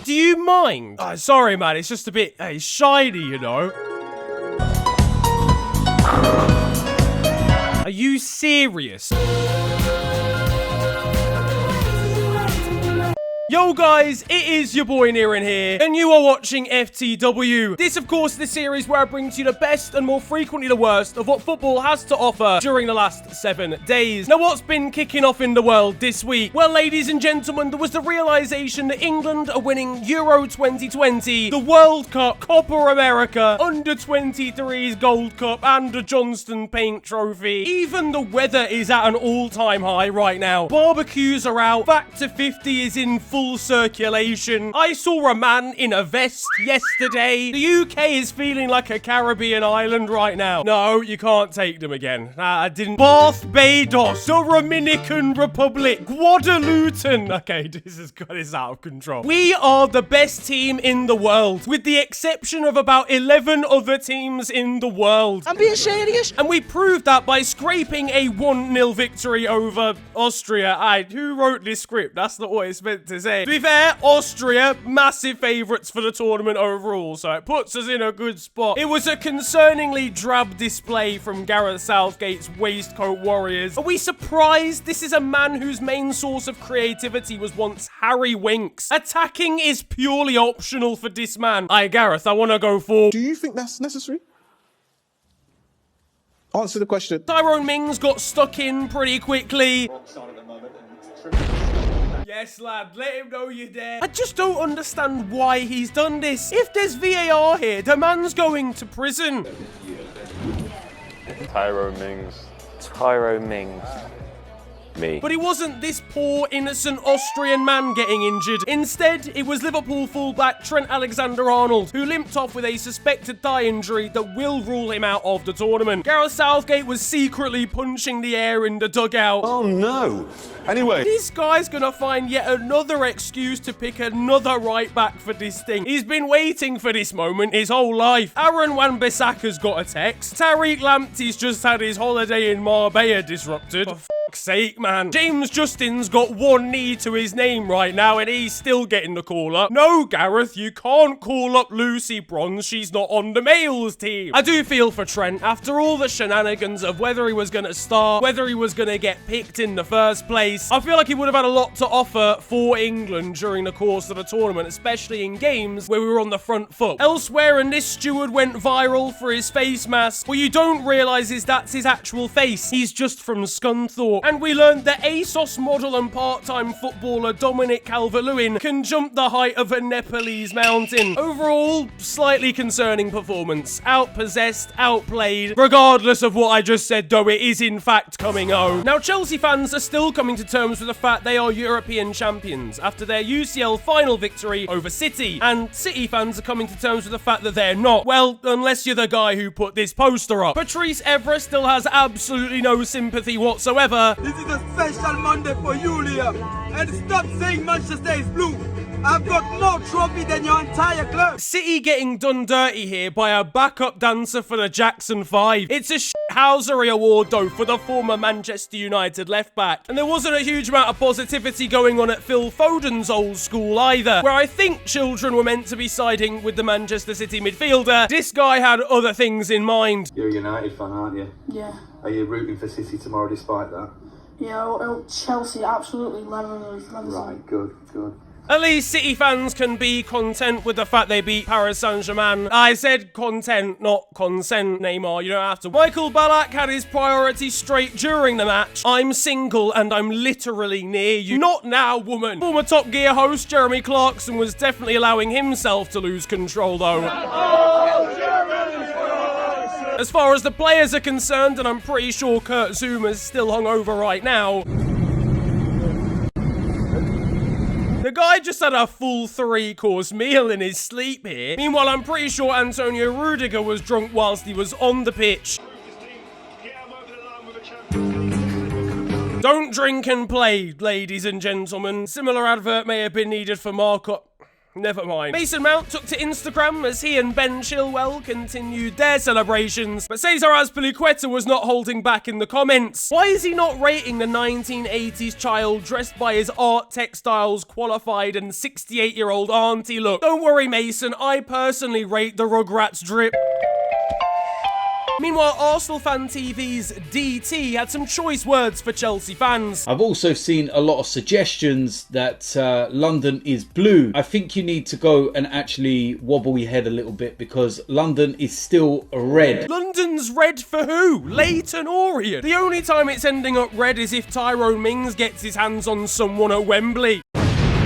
Do you mind? Oh, sorry, man. It's just a bit shiny, you know. Are you serious? Yo guys, it is your boy Niran here, and you are watching FTW. This, of course, is the series where I bring to you the best and more frequently the worst of what football has to offer during the last 7 days. Now, what's been kicking off in the world this week? Well, ladies and gentlemen, there was the realization that England are winning Euro 2020, the World Cup, Copa America, Under-23's Gold Cup, and the Johnston Paint Trophy. Even the weather is at an all-time high right now. Barbecues are out, back to 50 is in full circulation. I saw a man in a vest yesterday. The UK is feeling like a Caribbean island right now. No, you can't take them again. I didn't. Barbados, the Dominican Republic, Guadalupe. Okay, this is out of control. We are the best team in the world, with the exception of about 11 other teams in the world. I'm being serious. And we proved that by scraping a 1-0 victory over Austria. Who wrote this script? That's not what it's meant to say. To be fair, Austria, massive favourites for the tournament overall, so it puts us in a good spot. It was a concerningly drab display from Gareth Southgate's waistcoat warriors. Are we surprised? This is a man whose main source of creativity was once Harry Winks. Attacking is purely optional for this man. Gareth, I want to go for... Do you think that's necessary? Answer the question. Tyrone Mings got stuck in pretty quickly. Yes, lad, let him know you're there. I just don't understand why he's done this. If there's VAR here, the man's going to prison. Tyrone Mings. Me. But it wasn't this poor, innocent Austrian man getting injured. Instead, it was Liverpool fullback Trent Alexander-Arnold, who limped off with a suspected thigh injury that will rule him out of the tournament. Gareth Southgate was secretly punching the air in the dugout. Oh no. Anyway. This guy's gonna find yet another excuse to pick another right back for this thing. He's been waiting for this moment his whole life. Aaron Wan-Bissaka's got a text. Tariq Lamptey's just had his holiday in Marbella disrupted. For fuck's sake, man. James Justin's got one knee to his name right now and he's still getting the call up. No, Gareth, you can't call up Lucy Bronze. She's not on the males team. I do feel for Trent. After all the shenanigans of whether he was gonna start, whether he was gonna get picked in the first place, I feel like he would have had a lot to offer for England during the course of the tournament, especially in games where we were on the front foot. Elsewhere, and this steward went viral for his face mask. What you don't realise is that's his actual face. He's just from Scunthorpe. And we learned that ASOS model and part-time footballer Dominic Calvert-Lewin can jump the height of a Nepalese mountain. Overall, slightly concerning performance. Outpossessed, outplayed. Regardless of what I just said, though, it is in fact coming home. Now, Chelsea fans are still coming to terms with the fact they are European champions after their UCL final victory over City, and City fans are coming to terms with the fact that they're not. Well, unless you're the guy who put this poster up. Patrice Evra still has absolutely no sympathy whatsoever. This is a special Monday for you, Liam, and stop saying Manchester is blue. I've got more trophy than your entire club. City getting done dirty here by a backup dancer for the Jackson 5. It's a shithousery award, though, for the former Manchester United left-back. And there wasn't a huge amount of positivity going on at Phil Foden's old school either, where I think children were meant to be siding with the Manchester City midfielder. This guy had other things in mind. You're a United fan, aren't you? Yeah. Are you rooting for City tomorrow despite that? Yeah, Chelsea absolutely level. Right, good. At least City fans can be content with the fact they beat Paris Saint-Germain. I said content, not consent, Neymar. You don't have to. Michael Ballack had his priorities straight during the match. I'm single and I'm literally near you. Not now, woman. Former Top Gear host Jeremy Clarkson was definitely allowing himself to lose control, though. As far as the players are concerned, and I'm pretty sure Kurt Zuma's still hungover right now, the guy just had a full 3-course meal in his sleep here. Meanwhile, I'm pretty sure Antonio Rudiger was drunk whilst he was on the pitch. Don't drink and play, ladies and gentlemen. Similar advert may have been needed for Marco... Never mind. Mason Mount took to Instagram as he and Ben Chilwell continued their celebrations, but Cesar Azpilicueta was not holding back in the comments. Why is he not rating the 1980s child dressed by his art textiles qualified and 68-year-old auntie look? Don't worry, Mason, I personally rate the Rugrats drip. Meanwhile, Arsenal Fan TV's DT had some choice words for Chelsea fans. I've also seen a lot of suggestions that London is blue. I think you need to go and actually wobble your head a little bit because London is still red. London's red for who? Leyton Orient. The only time it's ending up red is if Tyrone Mings gets his hands on someone at Wembley.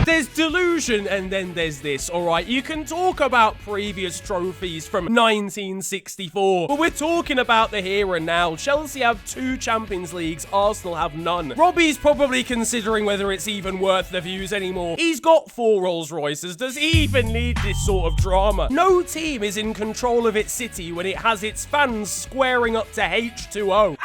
There's delusion and then there's this, alright? You can talk about previous trophies from 1964, but we're talking about the here and now. Chelsea have 2 Champions Leagues, Arsenal have none. Robbie's probably considering whether it's even worth the views anymore. He's got 4 Rolls Royces. Does he even need this sort of drama? No team is in control of its city when it has its fans squaring up to H2O.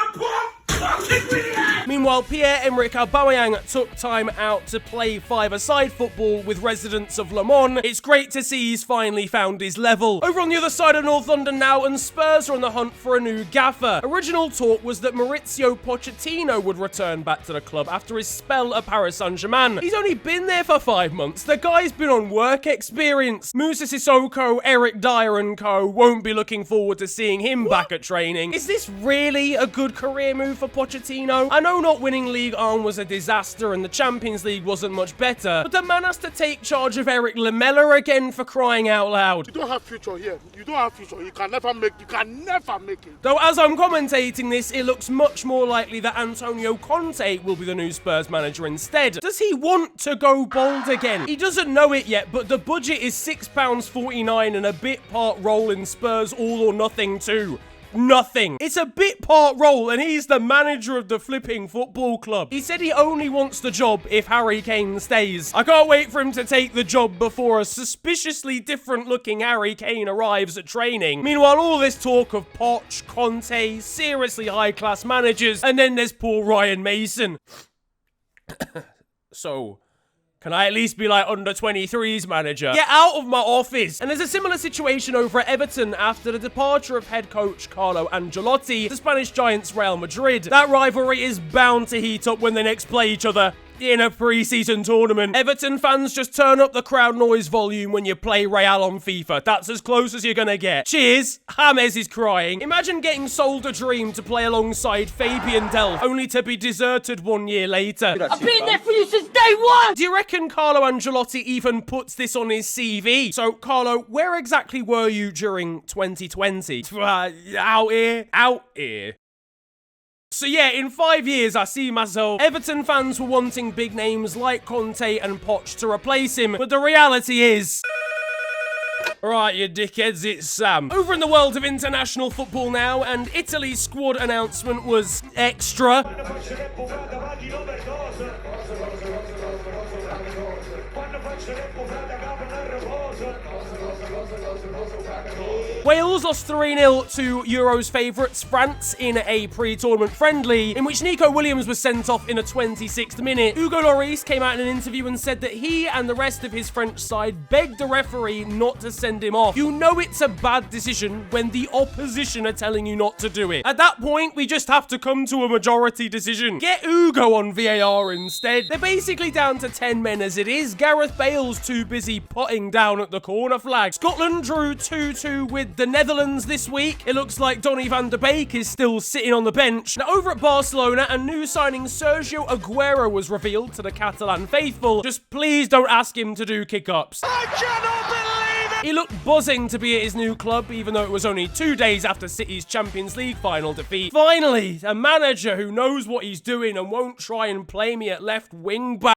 Meanwhile, Pierre-Emerick Aubameyang took time out to play 5-a-side football with residents of Le Mans. It's great to see he's finally found his level. Over on the other side of North London now, and Spurs are on the hunt for a new gaffer. Original talk was that Maurizio Pochettino would return back to the club after his spell at Paris Saint-Germain. He's only been there for 5 months. The guy's been on work experience. Moussa Sissoko, Eric Dyer and co won't be looking forward to seeing him back at training. Is this really a good career move for Pochettino? I know not winning Ligue 1 was a disaster and the Champions League wasn't much better, but the man has to take charge of Eric Lamela again, for crying out loud. You don't have future here. You don't have future. You can never make it. Though as I'm commentating this, it looks much more likely that Antonio Conte will be the new Spurs manager instead. Does he want to go bold again? He doesn't know it yet, but the budget is £6.49 and a bit part role in Spurs All or Nothing 2. Nothing. It's a bit part role and he's the manager of the flipping football club. He said he only wants the job if Harry Kane stays. I can't wait for him to take the job before a suspiciously different looking Harry Kane arrives at training. Meanwhile, all this talk of Poch, Conte, seriously high class managers, and then there's poor Ryan Mason. So, can I at least be like under 23's manager? Get out of my office! And there's a similar situation over at Everton after the departure of head coach Carlo Ancelotti, the Spanish giants Real Madrid. That rivalry is bound to heat up when they next play each other in a pre-season tournament. Everton fans, just turn up the crowd noise volume when you play Real on FIFA. That's as close as you're gonna get. Cheers! James is crying. Imagine getting sold a dream to play alongside Fabian Delph, only to be deserted 1 year later. I've been there for you since day one! Do you reckon Carlo Ancelotti even puts this on his CV? So, Carlo, where exactly were you during 2020? Out here. So yeah, in 5 years, I see myself. Everton fans were wanting big names like Conte and Poch to replace him, but the reality is... Right, you dickheads, it's Sam. Over in the world of international football now, and Italy's squad announcement was extra. Wales lost 3-0 to Euros favourites France in a pre-tournament friendly, in which Nico Williams was sent off in a 26th minute. Hugo Lloris came out in an interview and said that he and the rest of his French side begged the referee not to send him off. You know it's a bad decision when the opposition are telling you not to do it. At that point, we just have to come to a majority decision. Get Hugo on VAR instead. They're basically down to 10 men as it is. Gareth Bale's too busy potting down at the corner flag. Scotland drew 2-2 with the Netherlands this week. It looks like Donny van de Beek is still sitting on the bench. Now, over at Barcelona, a new signing Sergio Aguero was revealed to the Catalan faithful. Just please don't ask him to do kick-ups. I cannot believe it! He looked buzzing to be at his new club, even though it was only 2 days after City's Champions League final defeat. Finally, a manager who knows what he's doing and won't try and play me at left wing back.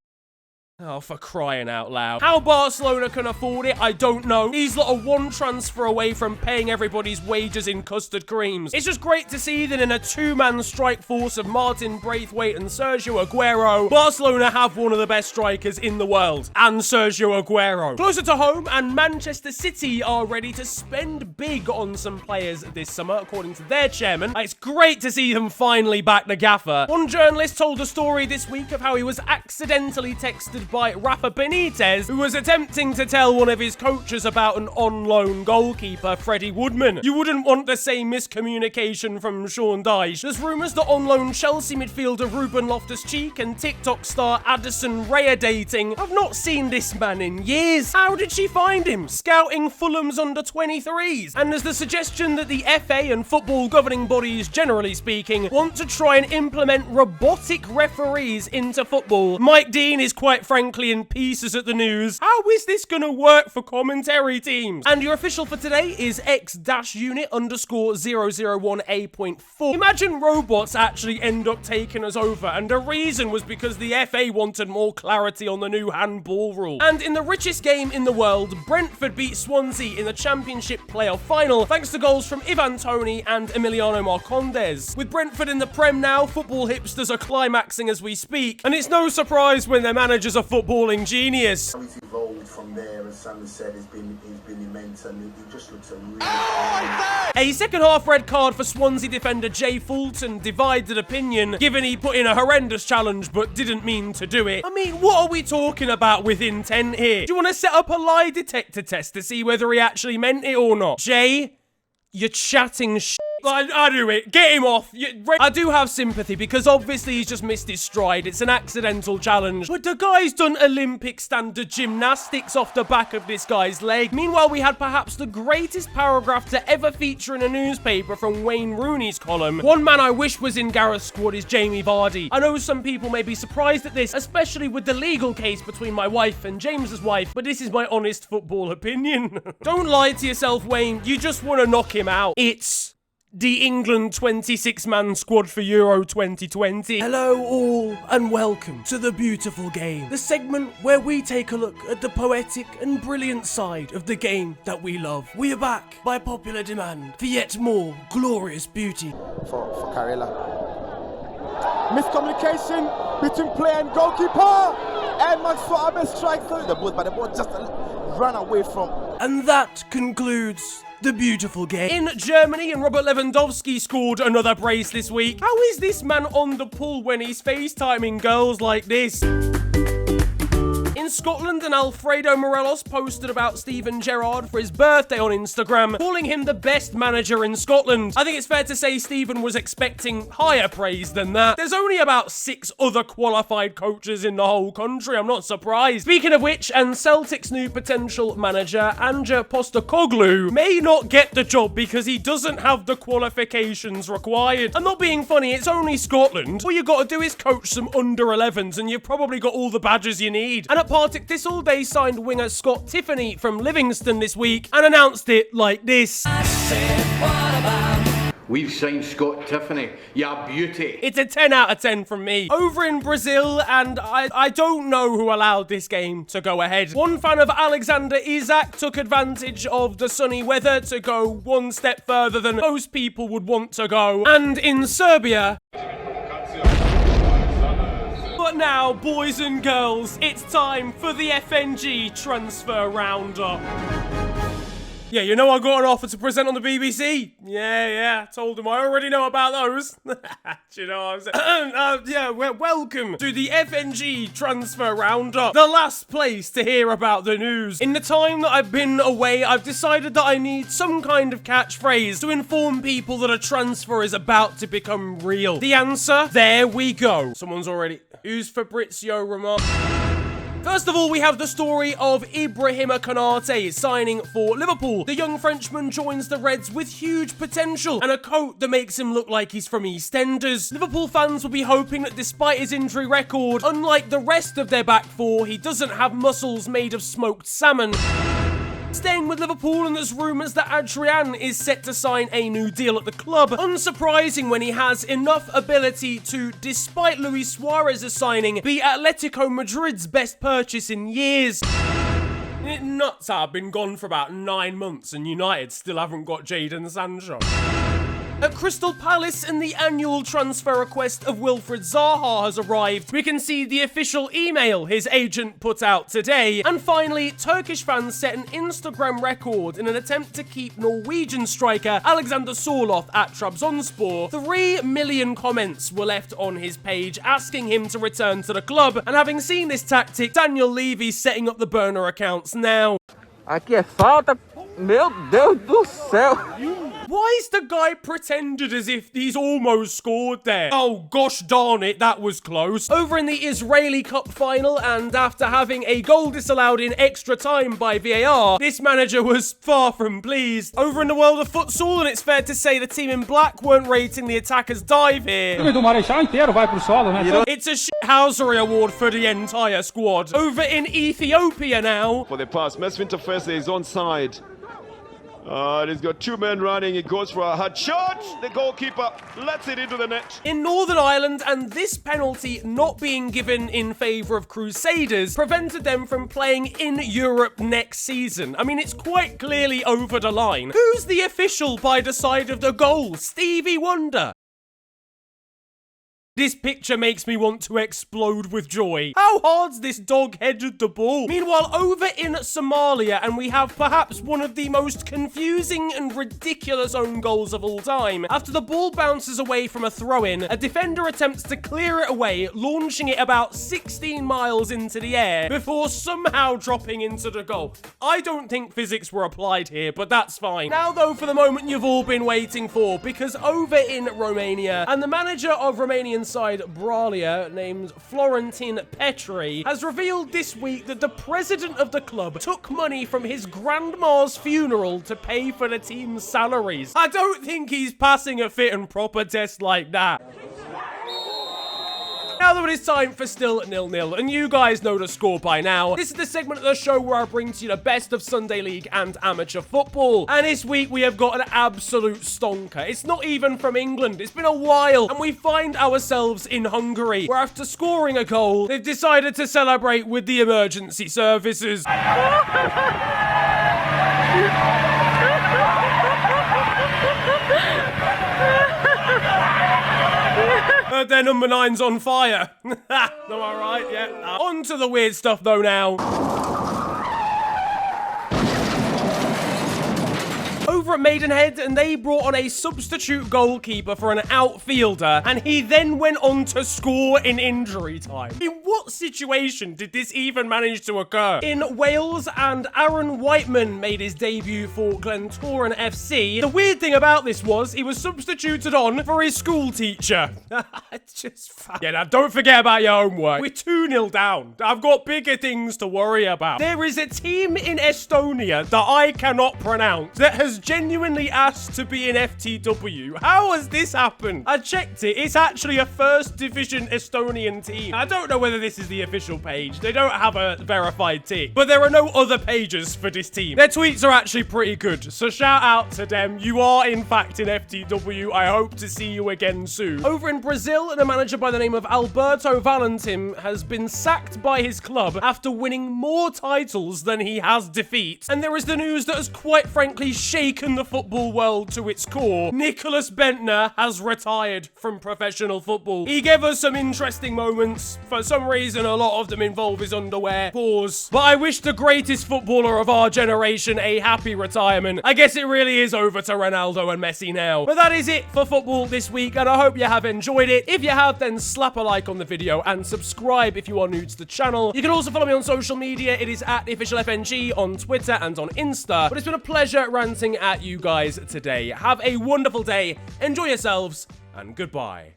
Oh, for crying out loud. How Barcelona can afford it, I don't know. These lot are one transfer away from paying everybody's wages in custard creams. It's just great to see that in a two-man strike force of Martin Braithwaite and Sergio Aguero, Barcelona have one of the best strikers in the world, and Sergio Aguero. Closer to home, and Manchester City are ready to spend big on some players this summer, according to their chairman. It's great to see them finally back the gaffer. One journalist told a story this week of how he was accidentally texted joined by Rafa Benitez, who was attempting to tell one of his coaches about an on-loan goalkeeper, Freddie Woodman. You wouldn't want the same miscommunication from Sean Dyche. There's rumours that on-loan Chelsea midfielder Ruben Loftus-Cheek and TikTok star Addison Rae are dating. I've not seen this man in years. How did she find him? Scouting Fulham's under-23s. And there's the suggestion that the FA and football governing bodies, generally speaking, want to try and implement robotic referees into football. Mike Dean is quite frankly in pieces at the news. How is this going to work for commentary teams? And your official for today is X-unit_001A.4. Imagine robots actually end up taking us over, and the reason was because the FA wanted more clarity on the new handball rule. And in the richest game in the world, Brentford beat Swansea in the Championship playoff final thanks to goals from Ivan Toney and Emiliano Marcondes. With Brentford in the Prem now, football hipsters are climaxing as we speak, and it's no surprise when their manager's a footballing genius. How he's evolved from there, as Sam has said, he's been immense, and he just looks a really A second half red card for Swansea defender Jay Fulton divided opinion, given he put in a horrendous challenge but didn't mean to do it. I mean, what are we talking about with intent here? Do you want to set up a lie detector test to see whether he actually meant it or not? Jay, you're chatting shit. I do it. Get him off. I do have sympathy because obviously he's just missed his stride. It's an accidental challenge. But the guy's done Olympic standard gymnastics off the back of this guy's leg. Meanwhile, we had perhaps the greatest paragraph to ever feature in a newspaper from Wayne Rooney's column. One man I wish was in Gareth's squad is Jamie Vardy. I know some people may be surprised at this, especially with the legal case between my wife and James's wife, but this is my honest football opinion. Don't lie to yourself, Wayne. You just want to knock him out. It's the England 26-man squad for Euro 2020. Hello all and welcome to The Beautiful Game, the segment where we take a look at the poetic and brilliant side of the game that we love. We are back by popular demand for yet more glorious beauty. for Karela. Miscommunication between player and goalkeeper. And Maxwell Abe strikes the ball, but the ball just ran away from. And that concludes The Beautiful Game. In Germany, and Robert Lewandowski scored another brace this week. How is this man on the pull when he's FaceTiming girls like this? In Scotland, and Alfredo Morelos posted about Steven Gerrard for his birthday on Instagram, calling him the best manager in Scotland. I think it's fair to say Steven was expecting higher praise than that. There's only about 6 other qualified coaches in the whole country, I'm not surprised. Speaking of which, and Celtic's new potential manager, Anja Postecoglou, may not get the job because he doesn't have the qualifications required. I'm not being funny, it's only Scotland. All you gotta do is coach some under-11s and you've probably got all the badges you need. And at Partick Thistle, they signed winger Scott Tiffany from Livingston this week and announced it like this. We've signed Scott Tiffany, ya beauty. It's a 10 out of 10 from me. Over in Brazil, and I don't know who allowed this game to go ahead. One fan of Alexander Isak took advantage of the sunny weather to go one step further than most people would want to go. And in Serbia... But now, boys and girls, it's time for the FNG Transfer Roundup. Yeah, you know I got an offer to present on the BBC? Yeah, told them I already know about those. Do you know what I'm saying? Welcome to the FNG Transfer Roundup, the last place to hear about the news. In the time that I've been away, I've decided that I need some kind of catchphrase to inform people that a transfer is about to become real. The answer? There we go. Someone's already... Who's Fabrizio Romano? First of all, we have the story of Ibrahima Konate signing for Liverpool. The young Frenchman joins the Reds with huge potential and a coat that makes him look like he's from EastEnders. Liverpool fans will be hoping that despite his injury record, unlike the rest of their back four, he doesn't have muscles made of smoked salmon. Staying with Liverpool, and there's rumours that Adrian is set to sign a new deal at the club. Unsurprising when he has enough ability to, despite Luis Suarez's signing, be Atletico Madrid's best purchase in years. Isn't it nuts how I've been gone for about 9 months and United still haven't got Jadon Sancho? At Crystal Palace, and the annual transfer request of Wilfried Zaha has arrived. We can see the official email his agent put out today. And finally, Turkish fans set an Instagram record in an attempt to keep Norwegian striker Alexander Sørloth at Trabzonspor. 3 million comments were left on his page asking him to return to the club, and having seen this tactic, Daniel Levy's setting up the burner accounts now. Aqui é falta. Meu Deus do céu. Why's the guy pretended as if he's almost scored there? Oh gosh darn it, that was close. Over in the Israeli Cup final, and after having a goal disallowed in extra time by VAR, this manager was far from pleased. Over in the world of futsal, and it's fair to say the team in black weren't rating the attacker's dive here. It's a shithousery award for the entire squad. Over in Ethiopia now. For the pass, Mesfin to first is onside. He's got 2 men running. It goes for a hard shot. The goalkeeper lets it into the net. In Northern Ireland, and this penalty not being given in favour of Crusaders prevented them from playing in Europe next season. I mean, it's quite clearly over the line. Who's the official by the side of the goal? Stevie Wonder? This picture makes me want to explode with joy. How hard's this dog headed the ball? Meanwhile, over in Somalia, and we have perhaps one of the most confusing and ridiculous own goals of all time. After the ball bounces away from a throw-in, a defender attempts to clear it away, launching it about 16 miles into the air before somehow dropping into the goal. I don't think physics were applied here, but that's fine. Now though, for the moment you've all been waiting for, because over in Romania, and the manager of Romanian side Bralia, named Florentin Petri, has revealed this week that the president of the club took money from his grandma's funeral to pay for the team's salaries. I don't think he's passing a fit and proper test like that. Now that it's time for Still 0-0, and you guys know the score by now, this is the segment of the show where I bring to you the best of Sunday League and amateur football. And this week we have got an absolute stonker. It's not even from England, it's been a while, and we find ourselves in Hungary, where after scoring a goal, they've decided to celebrate with the emergency services. Their number 9's on fire. Am I right? Yeah. On to the weird stuff though now. Over at Maidenhead, and they brought on a substitute goalkeeper for an outfielder, and he then went on to score in injury time. In what situation did this even manage to occur? In Wales, and Aaron Whiteman made his debut for Glentoran FC. The weird thing about this was he was substituted on for his school teacher. It's just fun. Yeah, now don't forget about your homework. We're 2-0 down. I've got bigger things to worry about. There is a team in Estonia that I cannot pronounce that has genuinely asked to be in FTW. How has this happened? I checked it. It's actually a first division Estonian team. I don't know whether this is the official page. They don't have a verified tick, but there are no other pages for this team. Their tweets are actually pretty good, so shout out to them. You are in fact in FTW. I hope to see you again soon. Over in Brazil, a manager by the name of Alberto Valentim has been sacked by his club after winning more titles than he has defeats. And there is the news that has quite frankly shaken the football world to its core. Nicholas Bentner has retired from professional football. He gave us some interesting moments. For some reason, a lot of them involve his underwear. Pause. But I wish the greatest footballer of our generation a happy retirement. I guess it really is over to Ronaldo and Messi now. But that is it for football this week, and I hope you have enjoyed it. If you have, then slap a like on the video and subscribe if you are new to the channel. You can also follow me on social media. It is at officialfng on Twitter and on Insta. But it's been a pleasure ranting at you guys today. Have a wonderful day, enjoy yourselves, and goodbye.